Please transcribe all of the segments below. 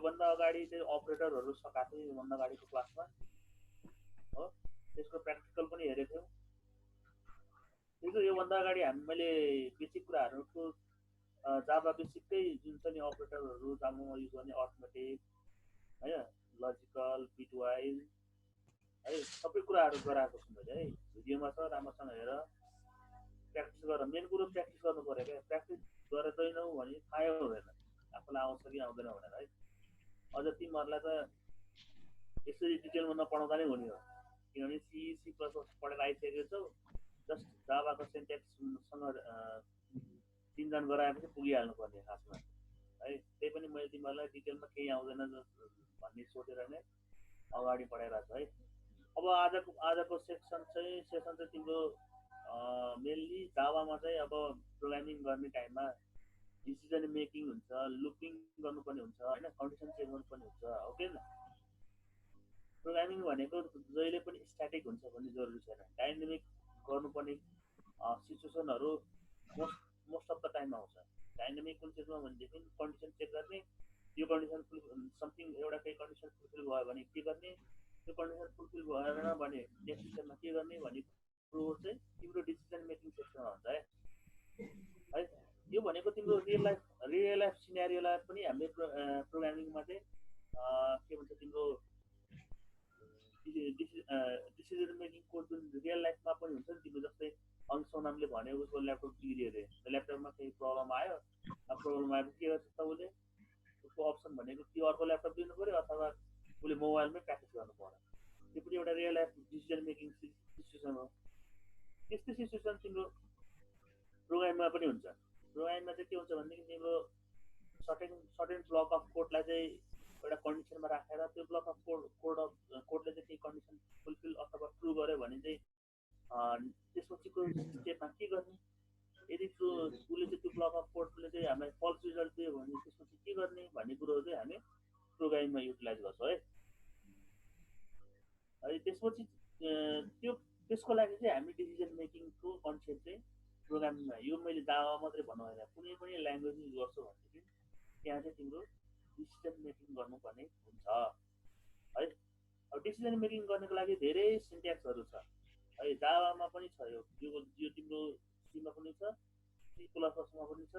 योभन्दा अगाडि चाहिँ अपरेटरहरू सकाएको थियो योभन्दा अगाडिको क्लासमा हो, त्यसको प्र्याक्टिकल पनि हेरेको थियौँ। त्यसो योभन्दा अगाडि मैले बेसिक कुराहरूको जाभा बेसिककै जुन छ नि अपरेटरहरू जाभामा युज गर्ने अर्थमेटिक होइन, लजिकल, बिटवाइज है सबै कुराहरू गराएको छु मैले है। भिडियोमा छ, राम्रोसँग हेर, प्र्याक्टिस गर। मेन कुरो प्र्याक्टिस गर्नु पऱ्यो क्या। प्र्याक्टिस गर्दैनौ भने थाहै हुँदैन आफूलाई आउँछ कि आउँदैन भनेर है। अझ तिमीहरूलाई त यसरी डिटेलमा नपढाउँदा नै हुने हो, किनभने सी प्लस पढेर आइसकेको छौ। जस्ट जाभाको सेन्टेक्ससँग चिन्तन गराएपछि पुगिहाल्नु पर्ने खासमा है। त्यही पनि मैले तिमीहरूलाई डिटेलमा केही आउँदैन भन्ने सोचेर नै अगाडि बढाइरहेको छु है। अब आजको सेसन चाहिँ तिम्रो मेनली जाभामा चाहिँ अब प्रोग्रामिङ गर्ने टाइममा डिसिजन मेकिङ हुन्छ, लुपिङ गर्नुपर्ने हुन्छ होइन, कन्डिसन चेक गर्नुपर्ने हुन्छ हो कि न। प्रोग्रामिङ भनेको जहिले पनि स्ट्याटिक हुन्छ भन्ने जरुरी छैन, डाइनामिक गर्नुपर्ने सिचुएसनहरू मोस्ट अफ द टाइम आउँछ। डाइनामिक कुन चीजमा भनेदेखि कन्डिसन चेक गर्ने, यो कन्डिसन समथिङ एउटा केही कन्डिसन फुलफिल भयो भने के गर्ने, त्यो कन्डिसन फुलफिल भएन भने नेक्स्ट स्टेपमा के गर्ने भन्ने कुरो चाहिँ तिम्रो डिसिजन मेकिङ सेक्सनमा हुन्छ है। यो भनेको तिम्रो रियल लाइफ सिनेरियोलाई पनि हामीले प्रोग्रामिङमा चाहिँ के भन्छ तिम्रो डिसिजन मेकिङ कोड जुन रियल लाइफमा पनि हुन्छ नि। तिम्रो जस्तै सोनामले भने उसको ल्यापटप बिग्रियो अरे, ल्यापटपमा केही प्रब्लम आयो, प्रब्लम आएपछि के गर्छ त उसले उसको अप्सन भनेको कि अर्को ल्यापटप दिनु पऱ्यो अथवा उसले मोबाइलमै प्र्याक्टिस गर्नु पर्यो। त्यो पनि एउटा real life decision making situation हो। त्यस्तै सिचुएसन तिम्रो प्रोग्राममा पनि हुन्छ। प्रोग्राममा चाहिँ के हुन्छ भनेदेखि तिम्रो सर्टेन ब्लक अफ कोडलाई चाहिँ एउटा कन्डिसनमा राखेर त्यो ब्लक अफ कोडले चाहिँ केही कन्डिसन फुलफिल अथवा ट्रु गर्यो भने चाहिँ त्यसपछिको स्टेपमा के गर्ने, यदि उसले चाहिँ त्यो ब्लक अफ कोडले चाहिँ हामीलाई फल्स रिजल्ट दियो भने त्यसपछि के गर्ने भन्ने कुरो चाहिँ हामी प्रोग्रामिङमा युटिलाइज गर्छौँ है। त्यसपछि त्यसको लागि चाहिँ हामी डिसिजन मेकिङको कन्सेप्ट चाहिँ प्रोग्रामिङमा, यो मैले जाभा मात्रै भन्नु होइन, कुनै पनि ल्याङ्ग्वेज युज गर्छु भनेदेखि त्यहाँ चाहिँ तिम्रो डिसिजन मेकिङ गर्नुपर्ने हुन्छ है। अब डिसिजन मेकिङ गर्नको लागि धेरै सिन्ट्याक्सहरू छ है। जाभामा पनि छ, यो तिम्रो सीमा पनि छ, सी प्लस प्लसमा पनि छ,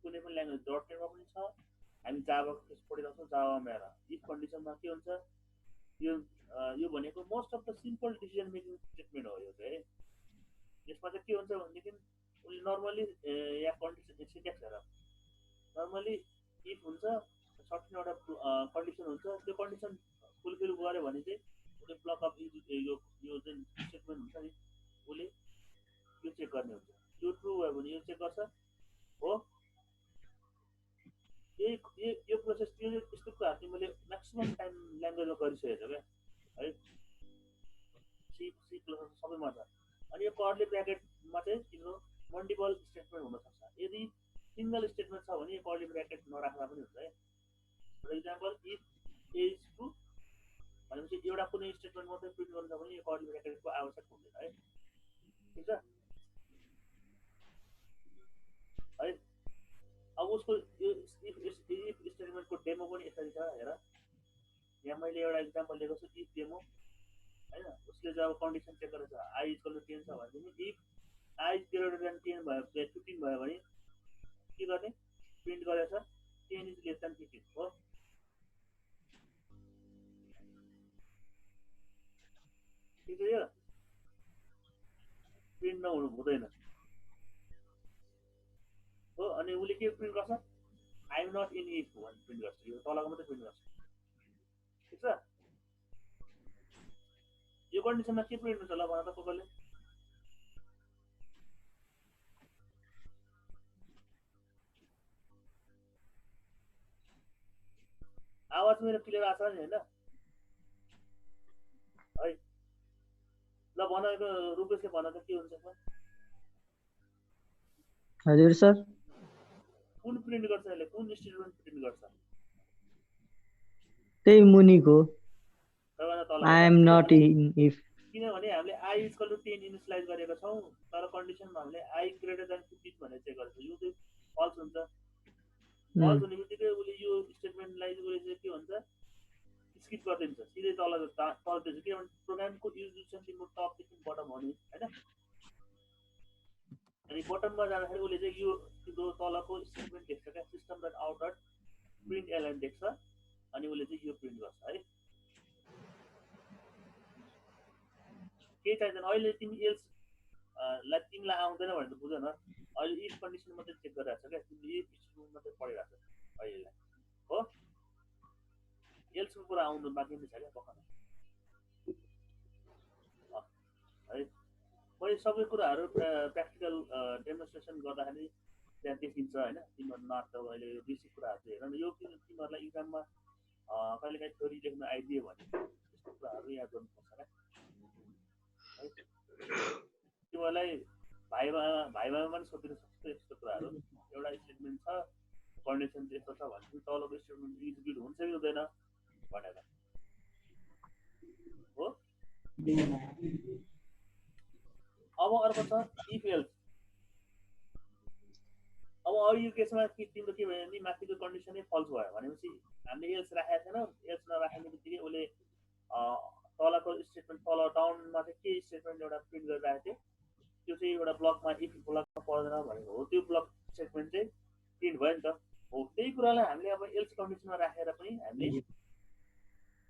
कुनै पनि ल्याङ्ग्वेज डटनेटमा पनि छ। हामी जाभाको केस पढिरहेको छौँ। जाभामा हेर इफ कन्डिसनमा के हुन्छ, यो भनेको most of the simple decision making statement हो यो चाहिँ। यसमा चाहिँ के हुन्छ भनेदेखि उसले नर्मली या कन्डिसन सिन्ट्याक्स हेर, नर्मली इफ हुन्छ, सर्टेन एउटा कन्डिसन हुन्छ, त्यो कन्डिसन फुलफिल गर्यो भने चाहिँ उसले ब्लक अफ यो जुन स्टेटमेन्ट हुन्छ नि उसले यो चेक गर्ने हुन्छ। यो ट्रु भयो भने यो चेक गर्छ हो। यो प्रोसेस यस्तो कुराहरू चाहिँ मैले म्याक्सिमम टाइम ल्याङ्ग्वेजमा गरिसकेको क्या है। सी प्लस सबैमा छ। अनि यो कर्ली ब्र्याकेटमा चाहिँ तिम्रो मल्टिपल स्टेटमेन्ट हुनसक्छ। यदि सिङ्गल स्टेटमेन्ट छ भने कर्ली ब्र्याकेट नराख्दा पनि हुन्छ है। For example if A is true भनेपछि एउटा कुनै स्टेटमेन्ट मात्रै प्रिन्ट गर्नु छ भने यो कर्ली ब्र्याकेटको आवश्यक हुँदैन है। ठिक छ है। अब उसको यो इफ स्टेटमेन्टको डेमो पनि यसरी छ हेर। यहाँ मैले एउटा इक्जाम्पल लिएको छु इफ डेमो होइन। उसले जब कन्डिसन चेक गरेको छ आई इक्वल टु 10 छ भनेदेखि if I is greater than 10 भयो 15 भयो भने के गर्ने, प्रिन्ट गरेको छ 10 इज लेस देन 15 हो। ठिक छ, यो प्रिन्ट नहुनु हुँदैन हो। अनि उसले के प्रिन्ट गर्छ, I am not in if भन्ने प्रिन्ट गर्छ, यो तलको मात्रै प्रिन्ट गर्छ। ठिक छ, यो कन्डिसनमा के प्रिन्ट हुन्छ ल भन त कसले। आवाज मेरो क्लियर आएको छ नि होइन है। ल भन रुपेशले भन त के हुन्छ। हजुर सर, कुन प्रिन्ट गर्छ यसले, कुन स्टेटमेन्ट प्रिन्ट गर्छ? त्यही मुनिको I am not in if. किनभने हामीले आई इक्वल टु 10 इनिसियलाइज गरेका छौँ, तर कन्डिसनमा हामीले आई ग्रेटर देन 15 भनेर चेक गरेको छौँ। यो चाहिँ फल्स हुन्छ। फल्स हुने बित्तिकै उसले यो स्टेटमेन्ट स्टेटमेन्टलाई उसले चाहिँ के भन्छ स्किप गरिदिन्छ सिधै तल दिन्छ किनभने प्रोग्रामको युज चाहिँ तिम्रो टपदेखि बटम हो नि होइन अनि बटममा जाँदाखेरि उसले चाहिँ यो तिम्रो तलको स्टेटमेन्ट देख्छ क्या system dot out dot print LN देख्छ अनि उसले चाहिँ यो प्रिन्ट गर्छ है केही चाहिँदैन अहिले तिमी एल्स तिमीलाई आउँदैन भनेर बुझ न अहिले इफ कन्डिसन मात्रै चेक गरिरहेको छ क्या तिमीले इफ स्टेटमेन्ट मात्रै पढिरहेको छ अहिलेलाई हो एल्सको कुरा आउनु बाँकी नै छ क्या पक्का है मैले सबै कुराहरू प्र्याक्टिकल डेमोन्स्ट्रेसन गर्दाखेरि त्यहाँ देखिन्छ होइन तिमीहरू मात्र अहिले बेसिक कुराहरू चाहिँ हेर न यो तिमीहरूलाई इक्जाममा कहिलेकाहीँ थ्योरी लेख्न आइदियो भने यस्तो कुराहरू याद गर्नुपर्छ क्या है तिमीहरूलाई भाइभामा पनि सोधिन सक्छ यस्तो कुराहरू एउटा स्टेटमेन्ट छ कन्डिसन यस्तो छ भने तलको स्टेटमेन्ट एक्जिक्युट हुन्छ कि हुँदैन भनेर हो अब अर्को छ इफ एल्स अब यो केसमा तिम्रो के भयो भने माथिको कन्डिसनै फल्स भयो भनेपछि हामीले एल्स राखेको छैनौँ एल्स नराख्ने बित्तिकै उसले तलको स्टेटमेन्ट तल डाउनमा चाहिँ के स्टेटमेन्ट एउटा प्रिन्ट गरिरहेको थियो त्यो चाहिँ एउटा ब्लकमा इफ ब्लकमा पर्दैन भनेको हो त्यो ब्लक स्टेटमेन्ट चाहिँ प्रिन्ट भयो नि त हो त्यही कुरालाई हामीले अब एल्स कन्डिसनमा राखेर पनि हामीले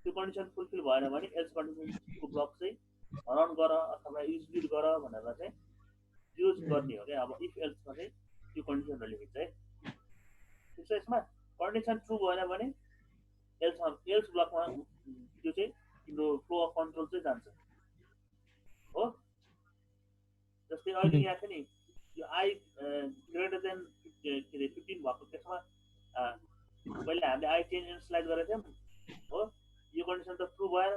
त्यो कन्डिसन फुलफिल भएन भने एल्स कन्डिसनको ब्लक चाहिँ रन गर अथवा एक्जिक्युट गर भनेर चाहिँ युज गर्ने हो क्या अब इफ एल्समा चाहिँ त्यो कन्डिसनहरू लेखिन्छ है ठिक छ यसमा कन्डिसन ट्रु भएन भने एल्स ब्लकमा त्यो चाहिँ तिम्रो फ्लो अफ कन्ट्रोल चाहिँ जान्छ हो जस्तै अहिले यहाँ थियो नि यो आई ग्रेटर देन के अरे 15 भएको केसमा पहिले हामीले आई 10 इनिसियलाइज गरेको थियौँ हो यो कन्डिसन त ट्रु भएन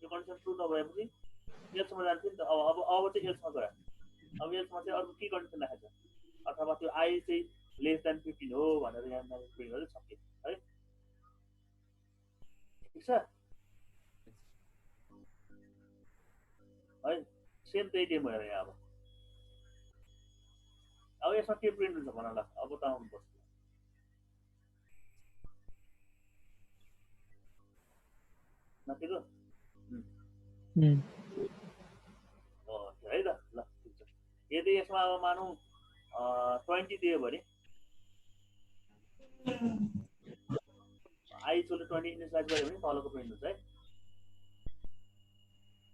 यो कन्डिसन ट्रु नभएपछि एल्समा जान्छ नि त अब चाहिँ एल्समा गयो अब एल्समा चाहिँ अर्को के कन्डिसन राखेको छ अथवा त्यो आई चाहिँ लेस देन 15 हो भनेर यहाँ प्रिन्ट गर्दै सक्यो है ठिक छ है सेम त्यही डेमो हेर यहाँ अब यसमा के प्रिन्ट हुन्छ भन ल अब त आउनुपर्छ नतिको है त ल ठिक छ यदि यसमा अब मानौँ 20 दियो भने आई चोले 20 इनिसियलाइज गऱ्यो भने तलको प्रिन्ट हुन्छ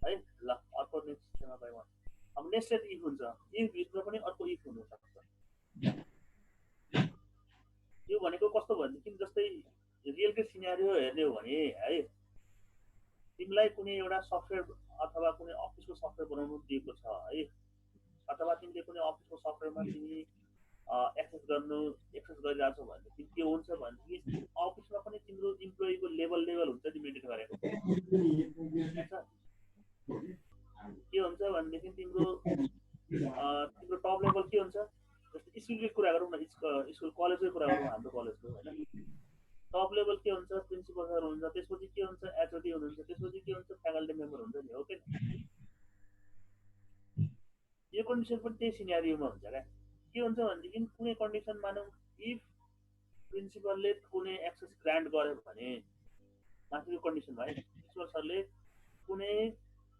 है ल अर्को नेक्स्टमा गयौँ अब नेक्स्टेड इफ हुन्छ इफ भित्र पनि अर्को इफ हुनसक्छ यो भनेको कस्तो भनेदेखि जस्तै रियलकै सिनेरियो हेर्ने हो भने है तिमीलाई कुनै एउटा सफ्टवेयर अथवा कुनै अफिसको सफ्टवेयर बनाउनु दिएको छ है अथवा तिमीले कुनै अफिसको सफ्टवेयरमा तिमी एक्सेस गरिरहेको छौ भनेदेखि के हुन्छ भनेदेखि अफिसमा पनि तिम्रो इम्प्लोइको लेभल हुन्छ नि मेन्टेन गरेको के हुन्छ भनेदेखि तिम्रो टप लेभल के हुन्छ जस्तै स्कुलकै कुरा गरौँ न स्कुल कलेजकै कुरा गरौँ हाम्रो कलेजको होइन टप लेभल के हुन्छ प्रिन्सिपल सर हुन्छ त्यसपछि के हुन्छ एचओडी हुनुहुन्छ त्यसपछि के हुन्छ फ्याकल्टी मेम्बर हुन्छ नि हो कि यो कन्डिसन पनि त्यही सिनेरियोमा हुन्छ क्या के हुन्छ भनेदेखि कुनै कन्डिसन मानौँ इफ प्रिन्सिपलले कुनै एक्सेस ग्रान्ट गर्यो भने माथिको कन्डिसनमा है प्रिन्सिपल सरले कुनै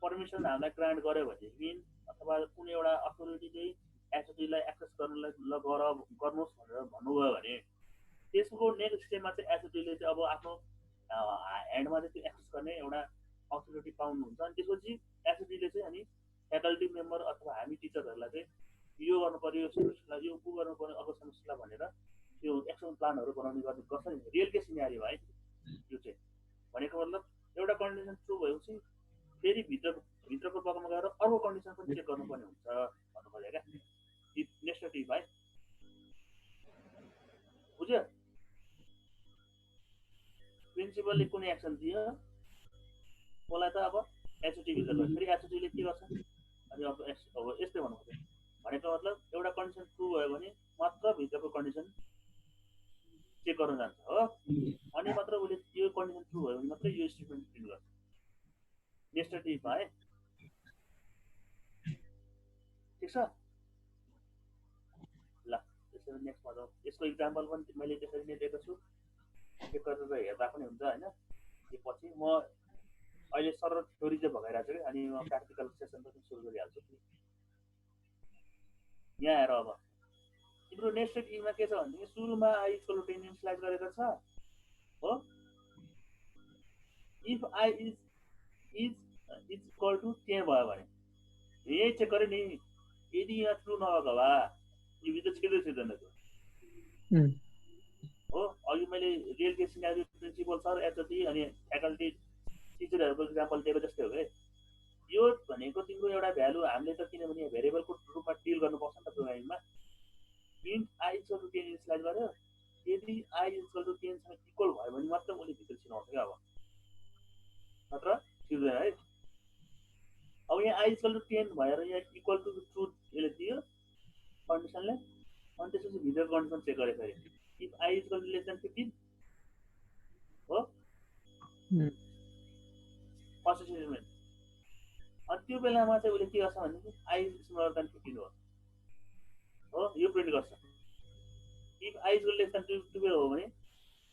पर्मिसन हामीलाई ग्रान्ट गर्यो भनेदेखि अथवा कुनै एउटा अथोरिटीले एचओडीलाई एक्सेस गर्नलाई ल गर्नुहोस् भनेर भन्नुभयो भने त्यसको नेक्स्ट स्टेपमा चाहिँ एचओडीले चाहिँ अब आफ्नो ह्यान्डमा चाहिँ त्यो एक्सेस गर्ने एउटा अथोरिटी पाउनुहुन्छ अनि त्यसपछि एचओडीले चाहिँ अनि फ्याकल्टी मेम्बर अथवा हामी टिचरहरूलाई चाहिँ यो गर्नु पर्यो यो सेमेस्टरलाई यो गर्नु पर्यो अर्को सेमेस्टरलाई भनेर त्यो एक्सन प्लानहरू बनाउने गर्छ नि रियलकै सिनेरियो है यो चाहिँ भनेको मतलब एउटा कन्डिसन ट्रु भएपछि फेरि भित्रको ब्लकमा गएर अर्को कन्डिसन पनि चेक गर्नुपर्ने हुन्छ भन्नु खोजेँ क्या नेक्स्ट इफ है बुझ्यो प्रिन्सिपलले कुनै एक्सन दियो मलाई त अब एचओडी भित्र गयो फेरि एचओडीले के गर्छ अनि अब यस्तै भन्नु खोजेँ भनेको मतलब एउटा कन्डिसन ट्रु भयो भने मात्र भित्रको कन्डिसन चेक गर्न जान्छ हो अनि मात्र उसले यो कन्डिसन ट्रु भयो भने मात्रै यो स्टेटमेन्ट प्रिन्ट गर्छ नेक्स्ट इफ है ठिक छ ल त्यसरी नेक्स्टमा जाउँ यसको इक्जाम्पल पनि मैले त्यसरी नै दिएको छु चेक गरेर हेर्दा पनि हुन्छ होइन। यो पछि म अहिले सरल थ्योरी चाहिँ भगाइरहेको छु कि अनि म प्र्याक्टिकल सेसन पनि सुरु गरिहाल्छु। यहाँ आएर अब तिम्रो नेक्स्ट इमा के छ भनेदेखि सुरुमा आई इक्वल टु 10 इनिसियलाइज गरेको छ हो। If I is equal to 10 भयो भने यही चेक गरे नि, यदि यहाँ ट्रु नभएको भए यो भित्र छिर्दै छिर्दैन त्यो हो। अघि मैले real case scenario principal sir HOD अनि फ्याकल्टी टिचरहरूको इक्जाम्पल दिएको जस्तै हो कि यो भनेको तिम्रो एउटा भ्यालु हामीले त किनभने भेरिएबलको रूपमा डिल गर्नुपर्छ नि त प्रोग्रामिङमा। Int i equal to 10 initialize गर्यो, यदि आई इक्वल टु 10 सँग इक्वल भयो भने मात्र उसले भित्र छिराउँछ क्या, अब नत्र छिर्दैन है। अब यहाँ आई इक्वल टु 10 भएर यहाँ इक्वल टु ट्रु यसले दियो कन्डिसनले, अनि त्यसपछि भित्र कन्डिसन चेक गरे फेरि if I equal to less than 15 हो फर्स्ट स्टेटमेन्ट। अनि त्यो बेलामा चाहिँ उसले के गर्छ भनेदेखि आई स्मलर देन 15 हो यो प्रिन्ट गर्छ। If I equal less than 12 हो भने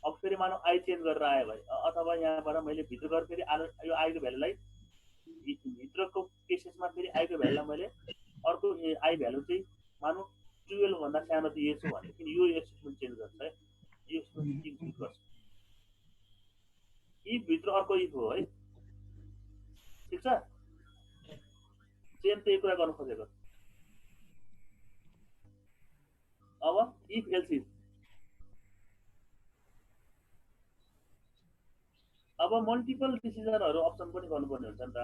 अब फेरि मानव आई चेन्ज गरेर आयो भने अथवा यहाँबाट मैले भित्र गएर फेरि यो आईको भ्यालुलाई भित्रको केसेसमा फेरि आईको भ्यालुलाई मैले अर्को आई भ्यालु चाहिँ मानव 12 भन्दा सानो दिएछु भनेदेखि यो स्टेटमेन्ट चेन्ज गर्छ है, यो स्टेटमेन्ट चेन्ज गर्छ। इफ भित्र अर्को इफ हो है, ठिक छ। चेन त्यही कुरा गर्नु खोजेको। अब इफ एल्स इफ, अब मल्टिपल डिसिजनहरू अप्सन पनि गर्नुपर्ने हुन्छ नि त।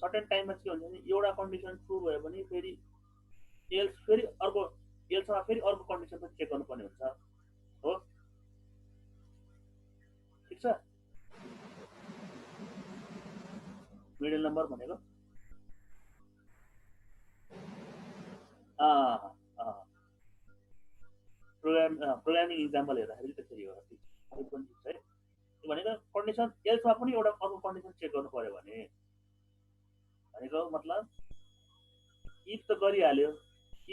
सर्टेन टाइममा के हुन्छ भने एउटा कन्डिसन ट्रु भयो भने फेरि एल्स फेरि अर्को एल्समा फेरि अर्को कन्डिसन पनि चेक गर्नुपर्ने हुन्छ हो, ठिक छ। मिडल नम्बर भनेको प्रोग्रामिङ इक्जाम्पल हेर्दाखेरि त्यसरी हो, ठिक पनि ठिक छ है। त्यो भनेको कन्डिसन एल्समा पनि एउटा अर्को कन्डिसन चेक गर्नु पर्यो भनेको मतलब इफ त गरिहाल्यो,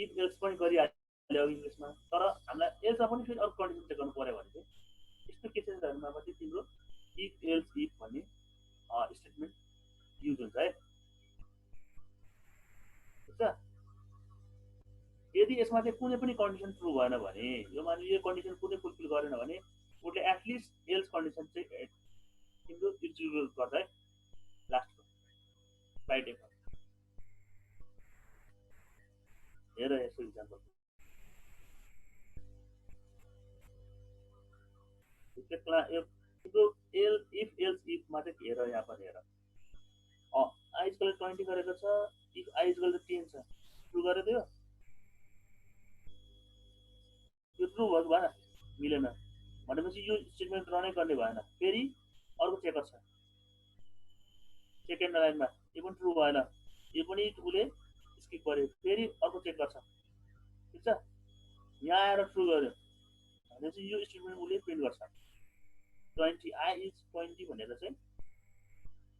इफ एल्स पनि गरिहाल्यो इङ्ग्लिसमा, तर हामीलाई एल्समा पनि फेरि अर्को कन्डिसन चेक गर्नु पर्यो भने चाहिँ यस्तो केसेसहरूमा पनि तिम्रो इफ एल्स इफ भन्ने स्टेटमेन्ट युज हुन्छ है, ठिक छ। यदि यसमा चाहिँ कुनै पनि कन्डिसन ट्रु भएन भने, यो मानिलियो यो कन्डिसन कुनै फुलफिल गरेन भने उसले एटलिस्ट एल्स कन्डिसन चाहिँ तिम्रो एक्जिक्युट गर्छ है लास्टको फ्राइडेमा। हेर यसको इक्जाम्पल इफ एल्स इफमा चाहिँ हेर, यहाँ पनि हेर आई इक्वल 20 गरेको छ, इफ आई इक्वल 10 छ, ट्रु गरिदियो, यो ट्रु भएको भएन, मिलेन भनेपछि यो स्टेटमेन्ट रनै गर्ने भएन। फेरि अर्को चेकर छ सेकेन्ड लाइनमा, यो पनि ट्रु भएन, यो पनि उसले स्किप गर्यो, फेरि अर्को चेक गर्छ, ठिक छ। यहाँ आएर ट्रु गर्यो भनेपछि यो स्टेटमेन्ट उसले प्रिन्ट गर्छ 20 आई इज 20 भनेर चाहिँ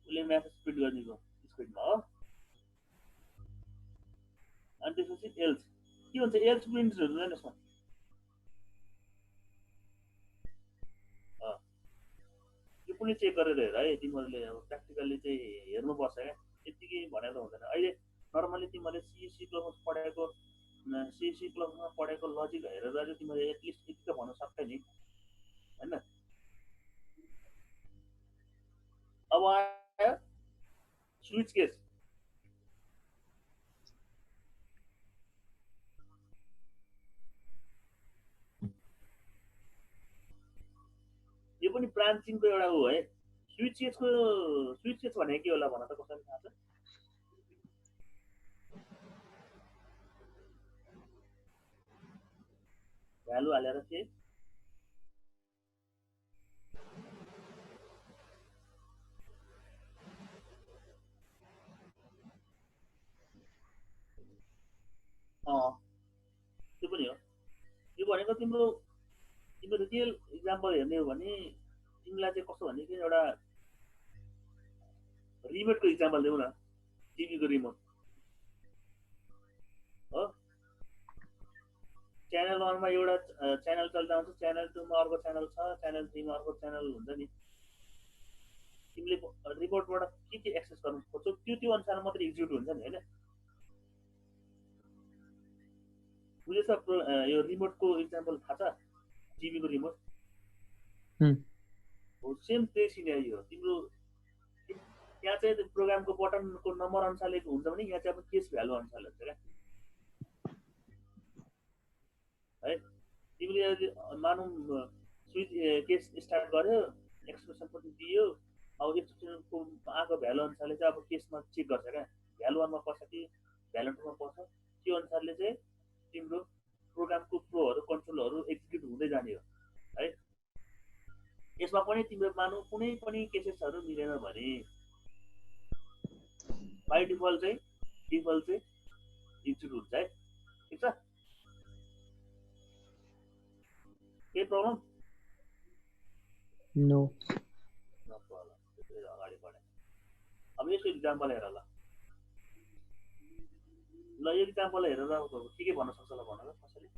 उसले म्यासेज प्रिन्ट गरिदिएको स्क्रिनमा हो। अनि त्यसपछि एल्स के हुन्छ, एल्स प्रिन्ट हुँदैन यसमा, यो पनि चेक गरेर हेर है तिमीहरूले। अब प्र्याक्टिकल्ली चाहिँ हेर्नुपर्छ क्या, यतिकै भनेर हुँदैन। अहिले नर्मली तिमीहरूले सी प्लसमा पढेको लजिक हेरेर चाहिँ तिमीले एटलिस्ट यति त भन्न सक्छ नि होइन। अब आयो स्विच केस, यो पनि ब्रान्चिङको एउटा हो है। स्विच केस भनेको के होला भन त, कसैले थाहा छ? भ्यालु हालेर के त्यो पनि हो। यो भनेको तिम्रो रियल इक्जाम्पल हेर्ने हो भने तिमीलाई चाहिँ कस्तो भने एउटा रिमोटको इक्जाम्पल देऊ न, टिभीको रिमोट हो। च्यानल 1 मा एउटा च्यानल चल्दा हुन्छ, च्यानल 2 मा अर्को च्यानल छ, च्यानल 3 मा अर्को च्यानल हुन्छ नि। तिमीले रिमोटबाट के एक्सेस गर्न खोज्छौ त्यो अनुसार मात्रै एक्जिक्युट हुन्छ नि हैन। बुझेछ? यो रिमोटको इक्जाम्पल थाहा छ? टिभीको रिमोट हो, सेम त्यही सिनेरियो हो। तिम्रो यहाँ चाहिँ प्रोग्रामको बटनको नम्बर अनुसारले हुन्छ भने यहाँ चाहिँ अब केस भ्यालु अनुसारले हुन्छ क्या है। तिमीले मानौँ स्विच केस स्टार्ट गर्यो, एक्सप्रेसन पनि दियो, अब एक्सप्रेसनको आएको भ्यालु अनुसारले चाहिँ अब केसमा चेक गर्छ क्या, भ्यालु 1 मा पर्छ कि भ्यालु 2 मा पर्छ, त्यो अनुसारले चाहिँ तिम्रो प्रोग्रामको फ्लोहरू कन्ट्रोलहरू एक्जिक्युट हुँदै जाने हो है। यसमा पनि तिम्रो मानौँ कुनै पनि केसेसहरू मिलेन भने बाई डिफल्ट चाहिँ एक्जिक्युट हुन्छ है। ठिक छ? केही प्रब्लम? No problem. अगाडि बढे। अब यसको इक्जाम्पल हेर ल। ल यो इक्जाम्पल हेरेर के भन्न सक्छ ल भन त कसैले।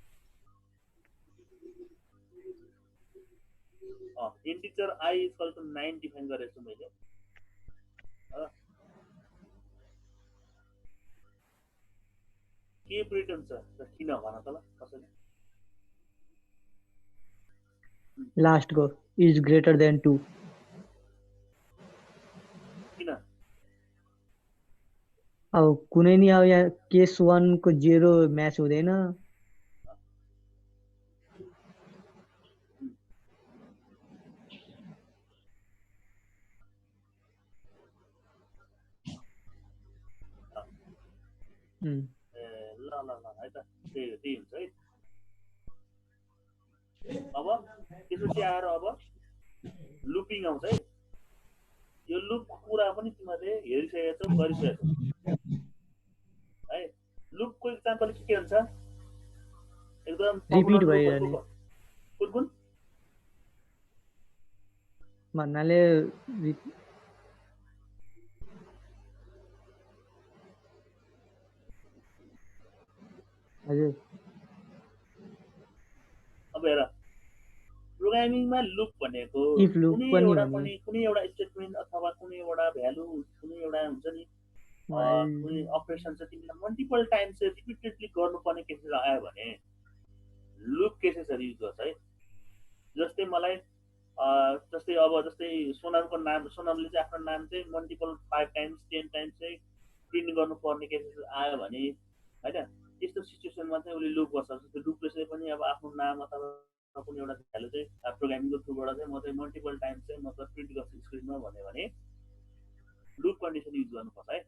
Integer I equal to 9 define गरेको छु मैले। के प्रिन्ट हुन्छ र किन भन त ल कसैले। लास्ट को इज ग्रेटर देन 2 किन? अब कुनै नि अब यहाँ केस 1 को 0 म्याच हुँदैन। ल है त त्यही हुन्छ है। अब त्यसपछि आएर अब लुपिङ आउँछ है। यो लुपको कुरा पनि तिमीहरूले हेरिसकेको छौ, गरिसकेको छौ है। लुपको इक्जाम्पल के हुन्छ? एकदम रिपिट पपुलर भइरहने लुपहरुको कुन भन्नाले हजुर। अब हेर, प्रोग्रामिङमा लुप भनेको इफ लुप कुनै पनि एउटा स्टेटमेन्ट अथवा कुनै एउटा भ्यालु, कुनै एउटा हुन्छ नि कुनै अपरेसन चाहिँ तिमीलाई मल्टिपल टाइम चाहिँ रिपिटेडली गर्नुपर्ने केसेस आयो भने लुप केसेसहरू युज गर्छ है। जस्तै मलाई जस्तै सोनामको नाम, सोनामले चाहिँ आफ्नो नाम चाहिँ मल्टिपल 5 टाइम्स 10 टाइम्स चाहिँ प्रिन्ट गर्नुपर्ने केसेस आयो भने होइन, त्यस्तो सिचुएसनमा चाहिँ उसले लुप गर्छ। जस्तै लुपले पनि अब आफ्नो नाम अथवा कुनै एउटा भ्यालु चाहिँ प्रोग्रामिङको थ्रुबाट चाहिँ म चाहिँ मल्टिपल टाइम्स चाहिँ मतलब प्रिन्ट गर्छु स्क्रिनमा भन्यो भने लुप कन्डिसन युज गर्नुपर्छ है।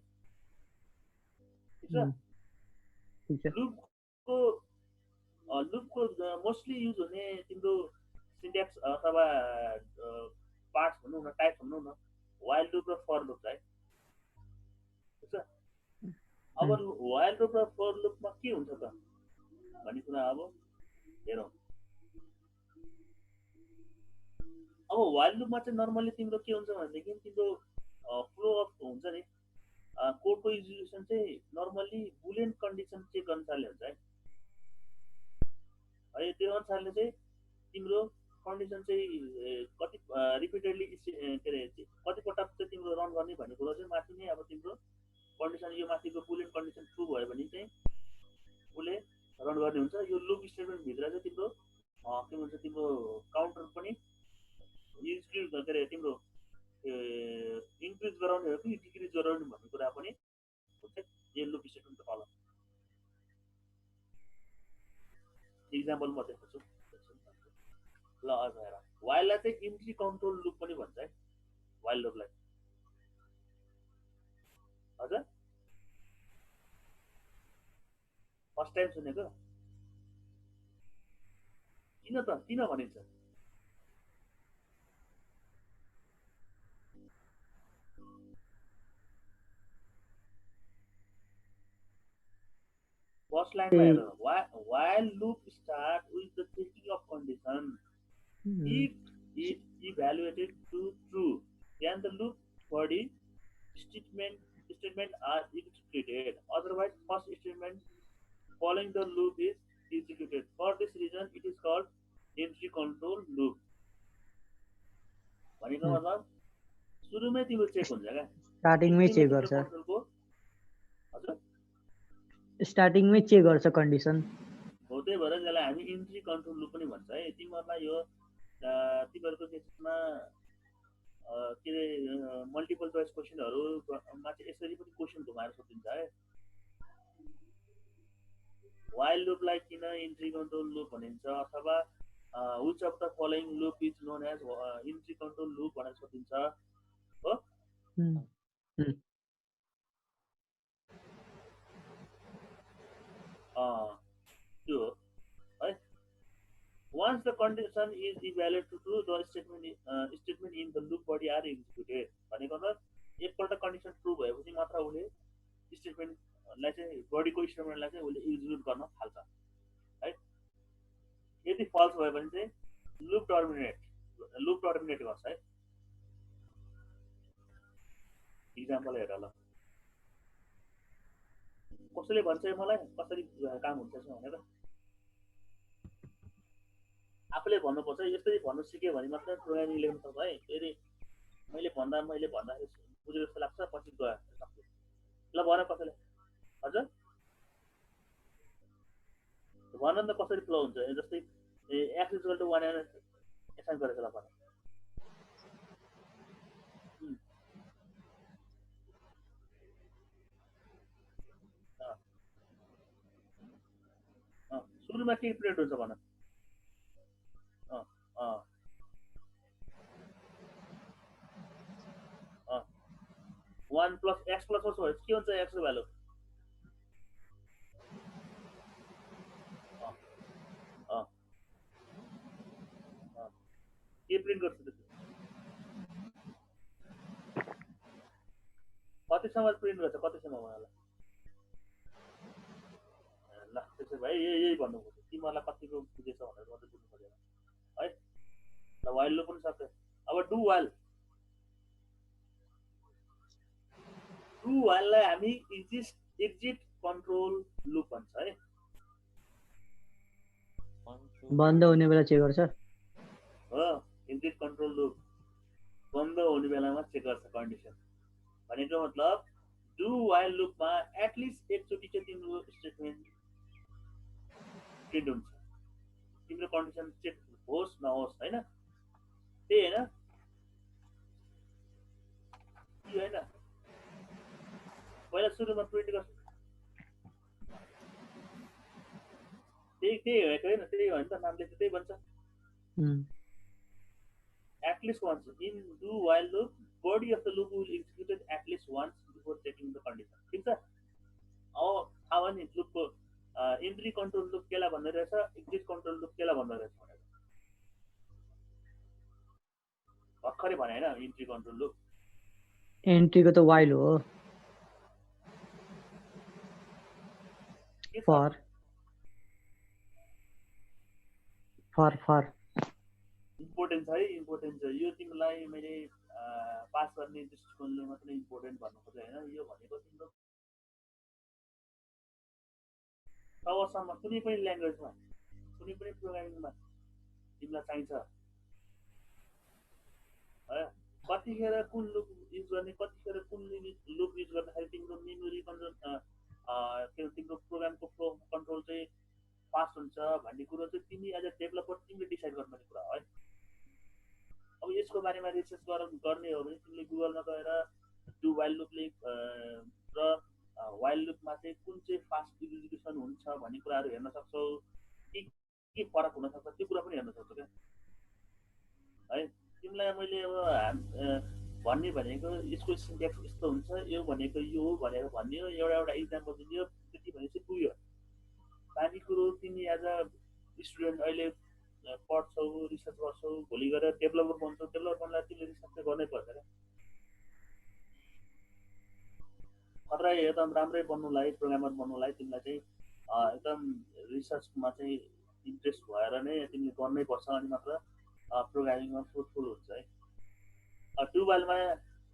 ठिक छ? लुपको मोस्टली युज हुने तिम्रो सिन्ट्याक्स अथवा पार्ट्स भनौँ न, टाइप भनौँ न, वाइल लुप र फर लुप है। ठिक छ? अब वाइल लुप र फर लुपमा के हुन्छ त भन्ने कुरा अब हेरौँ। अब वाइल लुपमा चाहिँ नर्मली तिम्रो के हुन्छ भनेदेखि तिम्रो फ्लो अफ हुन्छ नि, कोडको एक्जिक्युसन चाहिँ नर्मली बुलियन कन्डिसन चेक अनुसारले हुन्छ है। त्यो अनुसारले चाहिँ तिम्रो कन्डिसन चाहिँ कति रिपिटेडली के अरे कतिपटक चाहिँ तिम्रो रन गर्ने भन्ने कुरो चाहिँ माथि नै अब तिम्रो कन्डिसन यो माथिको बुलियन कन्डिसन ट्रु भयो भने चाहिँ उसले रन गर्ने हुन्छ। यो लुप स्टेटमेन्ट भित्र चाहिँ तिम्रो के भन्छ तिम्रो काउन्टर पनि इन्क्रिज के अरे तिम्रो इन्क्रिज गराउने हो कि डिक्रिज गराउने भन्ने कुरा पनि हुन्छ यो लुप स्टेटमेन्टको तल। इक्जाम्पल म देखाउँछु ल। अब हेर, वाइललाई चाहिँ इन्ट्री कन्ट्रोल लुप पनि भन्छ है। वाइल लुपलाई हजुर फर्स्ट टाइम सुनेको? किन भनिन्छ? फर्स्ट लाइनमा हेर, while loop start with the checking of condition, if it evaluated to true, then the loop body statement are executed. Otherwise, first statement following the loop is executed. For this reason, it is called entry control loop. भनेको मतलब सुरुमै तिम्रो check हुन्छ क्या स्टार्टिङमै check तिम्रो गर्छ कन्ट्रोलको हजुर स्टार्टिङमै check गर्छ कन्डिसन हो त्यही भएर यसलाई हामी इन्ट्री कन्ट्रोल लुप पनि भन्छ है तिमीहरूलाई यो तिमीहरूको केसमा के अरे मल्टिपल चोइस क्वेसनहरूमा चाहिँ यसरी पनि क्वेसन घुमाएर सोधिन्छ है वाइल लुपलाई किन इन्ट्री कन्ट्रोल लुप भनिन्छ अथवा which of the following loop is known as entry control loop भनेर सोधिन्छ हो त्यो हो है once the condition is evaluated to true the statement in the loop body are executed भनेको त एकपल्ट कन्डिसन ट्रु भएपछि मात्र उसले स्टेटमेन्टलाई चाहिँ बडीको स्टेटमेन्टलाई चाहिँ उसले एक्जिक्युट गर्न थाल्छ है यदि फल्स भयो भने चाहिँ लुप टर्मिनेट गर्छ है इक्जाम्पल हेर ल कसैले भन्छ मलाई कसरी काम हुन्छ भनेर आफूले भन्नुपर्छ यसरी भन्नु सिक्यो भने मात्र प्रोग्रामिङ लेख्न सक्छ है फेरि मैले भन्दाखेरि बुझेको जस्तो लाग्छ पछि गयो ल भन कसैले हजुर भन त कसरी फ्लो हुन्छ जस्तै x = 1 एसाइन गरेको ल भन सुरुमा के प्रिन्ट हुन्छ भन 1 + x + के हुन्छ x को भ्यालु के प्रिन्ट गर्छ त्यो कतिसम्म प्रिन्ट गर्छ कतिसम्म उहाँलाई ल त्यसो भए यही भन्नु खोज्छ तिमीहरूलाई कतिको बुझेछ भनेर मात्रै बुझ्नु पर्दैन है ल वाइल लुप पनि सक्छ अब डु वाइललाई हामी एक्जिट कन्ट्रोल लुप भन्छ है बन्द हुने बेला चेक गर्छ हो एक्जिट कन्ट्रोल लुप बन्द हुने बेलामा चेक गर्छ कन्डिसन भनेको मतलब डु वाइल लुपमा एटलिस्ट एकचोटि चाहिँ तिम्रो स्टेटमेन्ट प्रिन्ट हुन्छ तिम्रो कन्डिसन चेक होस् नहोस् होइन त्यही होइन कि होइन पहिला सुरुमा प्रिन्ट गर्छ त्यही भएको होइन त्यही हो नि त नामले त्यही भन्छ at least once in do while loop body of the loop will execute at least once before checking the condition ठीक छ अब थाहा नि लुपको एन्ट्री कन्ट्रोल लुप केलाई भन्दो रहेछ एक्जिट कन्ट्रोल लुप केलाई भन्दो रहेछ भनेर भर्खरै भने हैन एन्ट्री कन्ट्रोल लुप एन्ट्रीको त वाइल हो फर इम्पोर्टेन्ट छ यो तिमीलाई मैले पास गर्ने दृष्टिकोणले मात्रै इम्पोर्टेन्ट भन्नु खोजेँ हैन यो भनेको तिम्रो तबसम्म कुनै पनि ल्याङ्ग्वेजमा कुनै पनि प्रोग्रामिङमा तिमीलाई चाहिन्छ कतिखेर कुन लुप युज गर्ने कतिखेर कुन लुप युज गर्दाखेरि तिम्रो मेमोरी तिम्रो प्रोग्रामको फ्लो कन्ट्रोल चाहिँ फास्ट हुन्छ भन्ने कुरो चाहिँ तिमी एज अ डेभलपर तिमीले डिसाइड गर्नुपर्ने कुरा हो है अब यसको बारेमा रिसर्च गर्ने हो भने तिमीले गुगलमा गएर डु वाइल लुपले र वाइल लुपमा चाहिँ कुन चाहिँ फास्ट एक्जिक्युसन हुन्छ भन्ने कुराहरू हेर्न सक्छौ के फरक हुन सक्छ त्यो कुरा पनि हेर्न सक्छौ क्या है तिमीलाई मैले अब भन्ने भनेको यसको सिन्ट्याक्स यस्तो हुन्छ यो भनेको यो हो भनेर भन्ने हो एउटा इक्जाम्पल दियो त्यति भने चाहिँ पुग्यो बाँकी कुरो तिमी एज अ स्टुडेन्ट अहिले पढ्छौ रिसर्च गर्छौ भोलि गएर डेभलपर बन्छौ डेभलपर बन्नलाई तिमीले रिसर्च चाहिँ गर्नै पर्छ क्या खतरा एकदम राम्रै बन्नुलाई प्रोग्रामर बन्नुलाई तिमीलाई चाहिँ एकदम रिसर्चमा चाहिँ इन्ट्रेस्ट भएर नै तिमीले गर्नै पर्छ अनि मात्र प्रोग्रामिङमा फ्रुटफुल हुन्छ है डु वाइलमा